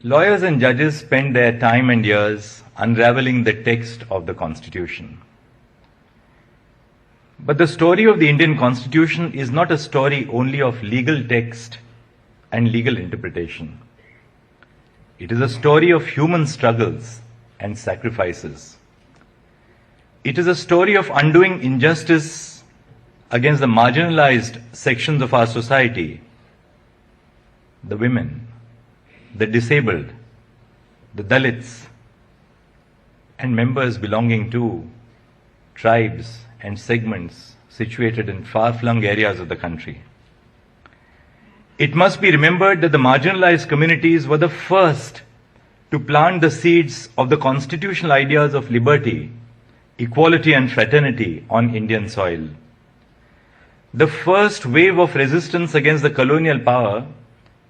Lawyers and judges spend their time and years unraveling the text of the Constitution. But the story of the Indian Constitution is not a story only of legal text and legal interpretation. It is a story of human struggles and sacrifices. It is a story of undoing injustice against the marginalized sections of our society, the women, the disabled, the Dalits, and members belonging to tribes and segments situated in far-flung areas of the country. It must be remembered that the marginalized communities were the first to plant the seeds of the constitutional ideas of liberty, equality and fraternity on Indian soil. The first wave of resistance against the colonial power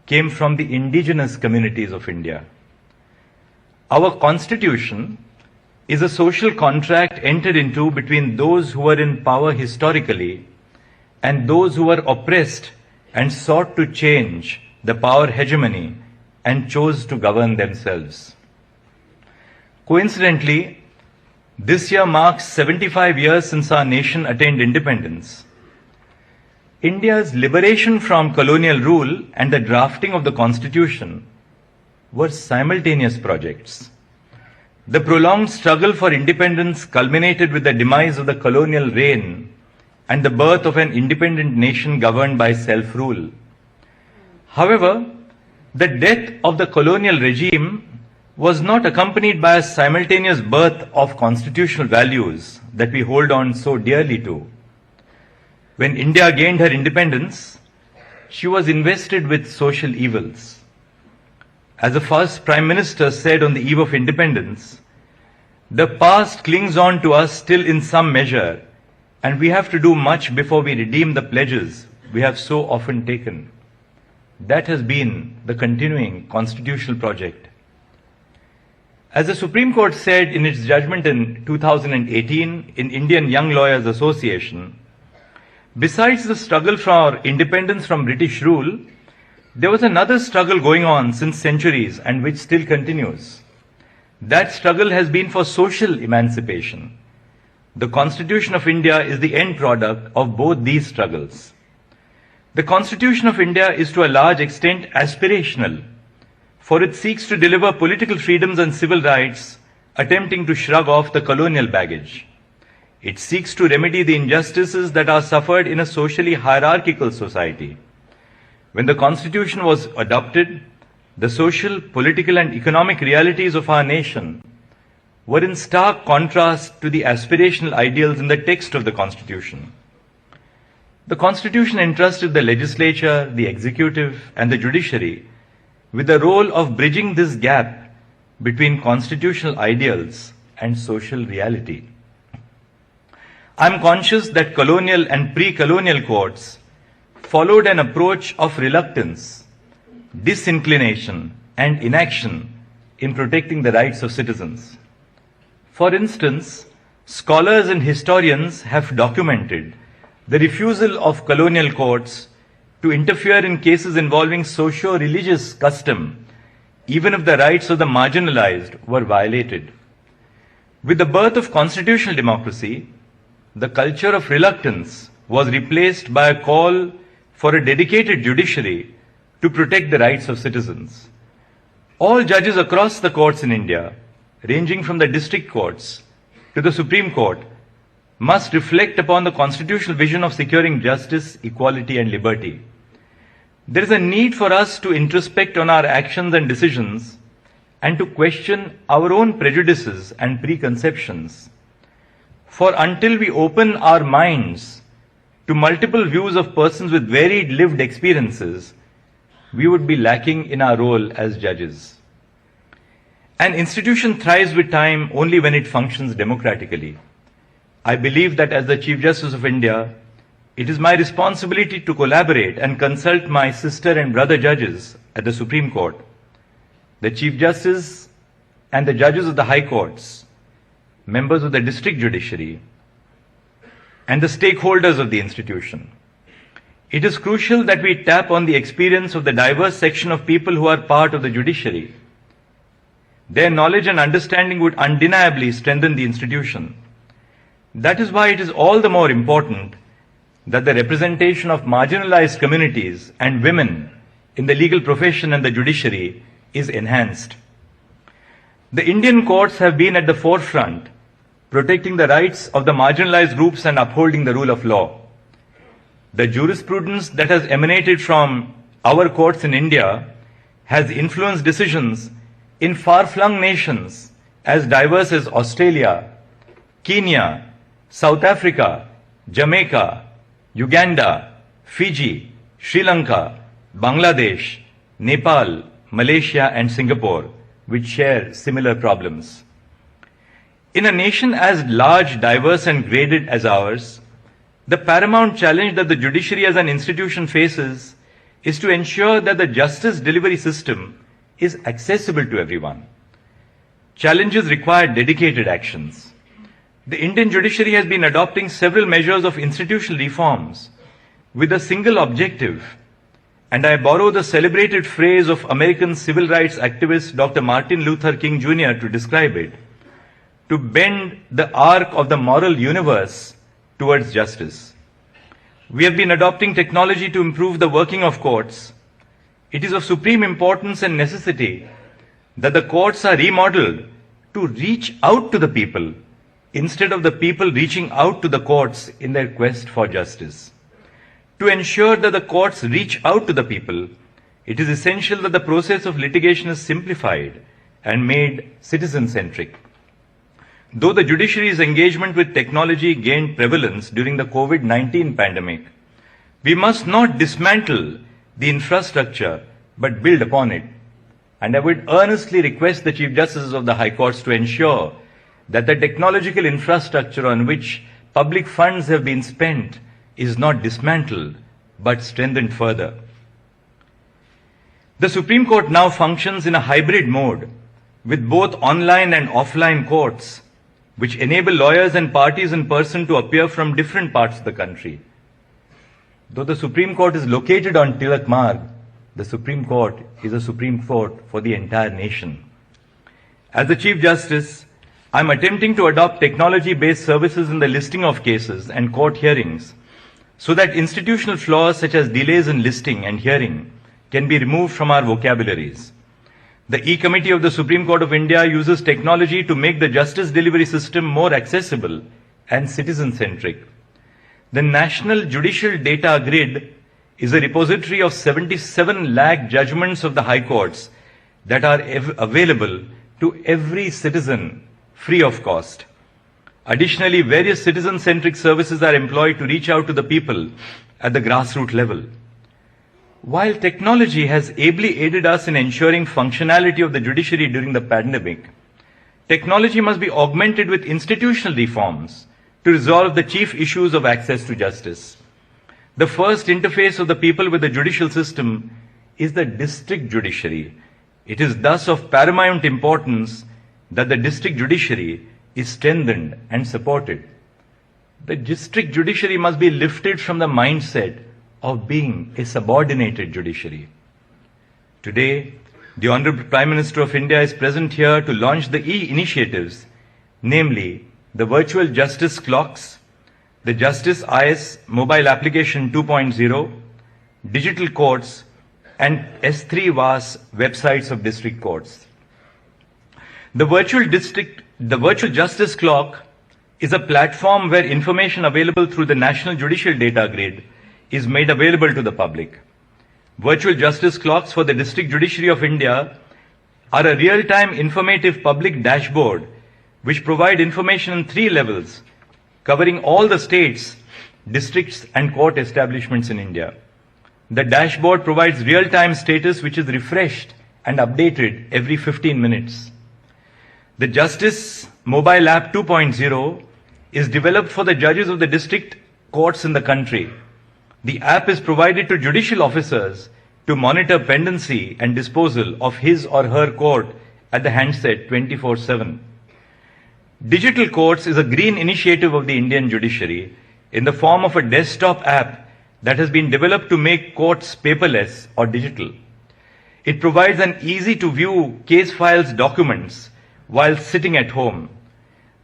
came from the indigenous communities of India. Our Constitution is a social contract entered into between those who were in power historically and those who were oppressed and sought to change the power hegemony and chose to govern themselves. Coincidentally, this year marks 75 years since our nation attained independence. India's liberation from colonial rule and the drafting of the Constitution were simultaneous projects. The prolonged struggle for independence culminated with the demise of the colonial reign and the birth of an independent nation governed by self-rule. However, the death of the colonial regime was not accompanied by a simultaneous birth of constitutional values that we hold on so dearly to. When India gained her independence, she was invested with social evils. As the first Prime Minister said on the eve of independence, the past clings on to us still in some measure, and we have to do much before we redeem the pledges we have so often taken. That has been the continuing constitutional project. As the Supreme Court said in its judgment in 2018 in Indian Young Lawyers Association, besides the struggle for independence from British rule, there was another struggle going on since centuries and which still continues. That struggle has been for social emancipation. The Constitution of India is the end product of both these struggles. The Constitution of India is to a large extent aspirational, for it seeks to deliver political freedoms and civil rights, attempting to shrug off the colonial baggage. It seeks to remedy the injustices that are suffered in a socially hierarchical society. When the Constitution was adopted, the social, political and economic realities of our nation were in stark contrast to the aspirational ideals in the text of the Constitution. The Constitution entrusted the legislature, the executive and the judiciary with the role of bridging this gap between constitutional ideals and social reality. I am conscious that colonial and pre-colonial courts followed an approach of reluctance, disinclination, and inaction in protecting the rights of citizens. For instance, scholars and historians have documented the refusal of colonial courts to interfere in cases involving socio-religious custom, even if the rights of the marginalized were violated. With the birth of constitutional democracy, the culture of reluctance was replaced by a call for a dedicated judiciary to protect the rights of citizens. All judges across the courts in India, ranging from the district courts to the Supreme Court, must reflect upon the constitutional vision of securing justice, equality and liberty. There is a need for us to introspect on our actions and decisions and to question our own prejudices and preconceptions. For until we open our minds to multiple views of persons with varied lived experiences, we would be lacking in our role as judges. An institution thrives with time only when it functions democratically. I believe that as the Chief Justice of India, it is my responsibility to collaborate and consult my sister and brother judges at the Supreme Court, the Chief Justice and the judges of the High Courts, members of the district judiciary, and the stakeholders of the institution. It is crucial that we tap on the experience of the diverse section of people who are part of the judiciary Their knowledge and understanding would undeniably strengthen the institution. That is why it is all the more important that the representation of marginalized communities and women in the legal profession and the judiciary is enhanced. The Indian courts have been at the forefront, protecting the rights of the marginalized groups and upholding the rule of law. The jurisprudence that has emanated from our courts in India has influenced decisions in far-flung nations as diverse as Australia, Kenya, South Africa, Jamaica, Uganda, Fiji, Sri Lanka, Bangladesh, Nepal, Malaysia and Singapore, which share similar problems. In a nation as large, diverse and graded as ours, the paramount challenge that the judiciary as an institution faces is to ensure that the justice delivery system is accessible to everyone. Challenges require dedicated actions. The Indian judiciary has been adopting several measures of institutional reforms with a single objective, and I borrow the celebrated phrase of American civil rights activist Dr. Martin Luther King Jr. to describe it, to bend the arc of the moral universe towards justice. We have been adopting technology to improve the working of courts. It is of supreme importance and necessity that the courts are remodeled to reach out to the people instead of the people reaching out to the courts in their quest for justice. To ensure that the courts reach out to the people, it is essential that the process of litigation is simplified and made citizen-centric. Though the judiciary's engagement with technology gained prevalence during the COVID-19 pandemic, we must not dismantle the infrastructure but build upon it. And I would earnestly request the Chief Justices of the High Courts to ensure that the technological infrastructure on which public funds have been spent is not dismantled but strengthened further. The Supreme Court now functions in a hybrid mode with both online and offline courts, which enable lawyers and parties in person to appear from different parts of the country. Though the Supreme Court is located on Tilak Marg, the Supreme Court is a Supreme Court for the entire nation. As the Chief Justice, I am attempting to adopt technology-based services in the listing of cases and court hearings so that institutional flaws such as delays in listing and hearing can be removed from our vocabularies. The E-Committee of the Supreme Court of India uses technology to make the justice delivery system more accessible and citizen-centric. The National Judicial Data Grid is a repository of 77 lakh judgments of the High Courts that are available to every citizen free of cost. Additionally, various citizen-centric services are employed to reach out to the people at the grassroots level. While technology has ably aided us in ensuring functionality of the judiciary during the pandemic, technology must be augmented with institutional reforms to resolve the chief issues of access to justice. The first interface of the people with the judicial system is the district judiciary. It is thus of paramount importance that the district judiciary is strengthened and supported. The district judiciary must be lifted from the mindset of being a subordinated judiciary. Today, the Honorable Prime Minister of India is present here to launch the e-initiatives, namely the virtual justice clocks, the Justice IS mobile application 2.0, digital courts, and S3 VAS websites of district courts. The virtual justice clock is a platform where information available through the National Judicial Data Grid is made available to the public. Virtual justice clocks for the District Judiciary of India are a real-time informative public dashboard which provide information in 3 levels, covering all the states, districts and court establishments in India. The dashboard provides real-time status which is refreshed and updated every 15 minutes. The Justice Mobile App 2.0 is developed for the judges of the district courts in the country. The app is provided to judicial officers to monitor pendency and disposal of his or her court at the handset 24/7. Digital Courts is a green initiative of the Indian judiciary in the form of a desktop app that has been developed to make courts paperless or digital. It provides an easy-to-view case files documents while sitting at home.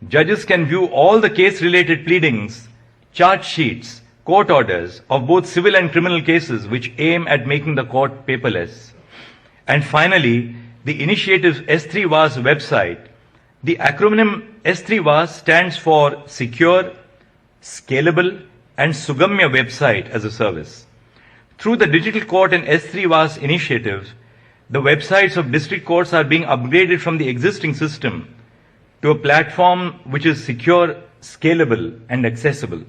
Judges can view all the case-related pleadings, charge sheets, court orders of both civil and criminal cases which aim at making the court paperless. And finally, the initiative's S3VAS website. The acronym S3VAS stands for Secure, Scalable and Sugamya Website as a Service. Through the Digital Court and S3VAS initiatives, the websites of district courts are being upgraded from the existing system to a platform which is secure, scalable and accessible.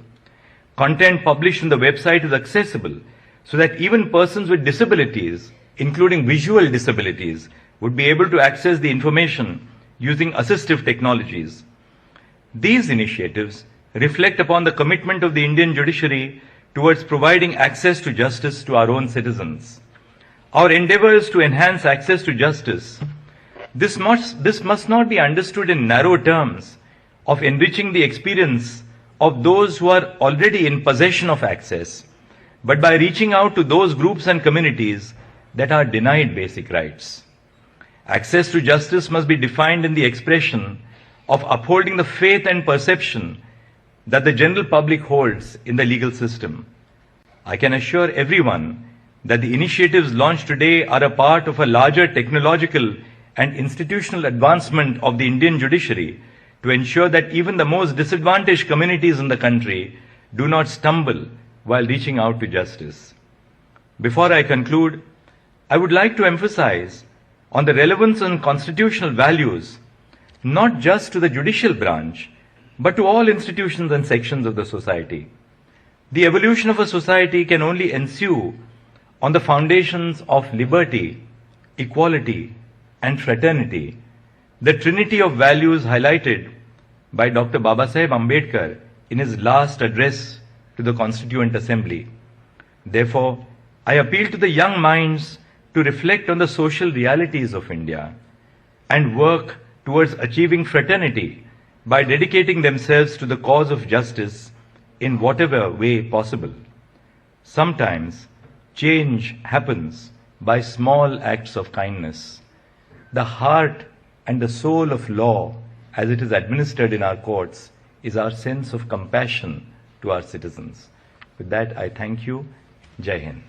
Content published in the website is accessible so that even persons with disabilities, including visual disabilities, would be able to access the information using assistive technologies. These initiatives reflect upon the commitment of the Indian judiciary towards providing access to justice to our own citizens. Our endeavor is to enhance access to justice. This must not be understood in narrow terms of enriching the experience of those who are already in possession of access, but by reaching out to those groups and communities that are denied basic rights. Access to justice must be defined in the expression of upholding the faith and perception that the general public holds in the legal system. I can assure everyone that the initiatives launched today are a part of a larger technological and institutional advancement of the Indian judiciary to ensure that even the most disadvantaged communities in the country do not stumble while reaching out to justice. Before I conclude, I would like to emphasize on the relevance and constitutional values, not just to the judicial branch, but to all institutions and sections of the society. The evolution of a society can only ensue on the foundations of liberty, equality, and fraternity, the trinity of values highlighted by Dr. Babasaheb Ambedkar in his last address to the Constituent Assembly. Therefore, I appeal to the young minds to reflect on the social realities of India and work towards achieving fraternity by dedicating themselves to the cause of justice in whatever way possible. Sometimes, change happens by small acts of kindness. The heart and the soul of law, as it is administered in our courts, is our sense of compassion to our citizens. With that, I thank you. Jai Hind.